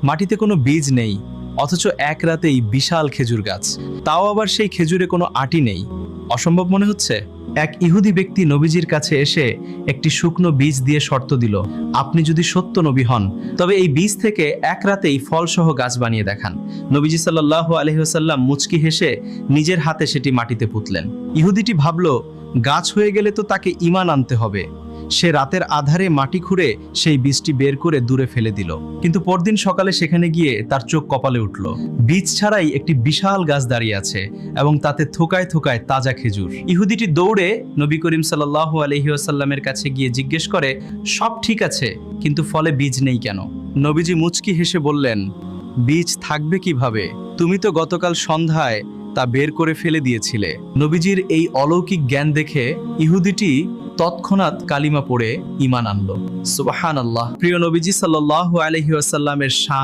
মাটিতে কোনো বীজ নেই, অথচ এক রাতেই বিশাল খেজুর গাছ, তাও আবার সেই খেজুরে কোনো আটি নেই। অসম্ভব মনে হচ্ছে? এক ইহুদি ব্যক্তি নবীজির কাছে এসে একটি শুকনো বীজ দিয়ে শর্ত দিল, আপনি যদি সত্য নবী হন তবে এই বীজ থেকে এক রাতেই ফলসহ গাছ বানিয়ে দেখান। নবীজি সাল্লাল্লাহু আলাইহি ওয়াসাল্লাম মুচকি হেসে নিজের হাতে সেটি মাটিতে পুঁতলেন। ইহুদিটি ভাবল, গাছ হয়ে গেলে তো তাকে ঈমান আনতে হবে। সে রাতের আধারে মাটি খুঁড়ে সেই বীজটি বের করে দূরে ফেলে দিল। কিন্তু পরদিন সকালে সেখানে গিয়ে তার চোখ কপালে উঠল। বীজ ছাড়াই একটি বিশাল গাছ দাঁড়িয়ে আছে এবং তাতে থোকায় থোকায় তাজা খেজুর। ইহুদিটি দৌড়ে নবী করিম সাল্লাল্লাহু আলাইহি ওয়াসাল্লামের কাছে গিয়ে জিজ্ঞেস করে, সব ঠিক আছে, কিন্তু ফলে বীজ নেই কেন? নবীজি মুচকি হেসে বললেন, বীজ থাকবে কিভাবে? তুমি তো গতকাল সন্ধ্যায় তা বের করে ফেলে দিয়েছিলে। নবীজির এই অলৌকিক জ্ঞান দেখে ইহুদিটি তৎক্ষণাৎ কালিমা পড়ে ঈমান আনলো। সুবহানাল্লাহ। প্রিয় নবীজি সাল্লাল্লাহু আলাইহি ওয়াসাল্লামের শান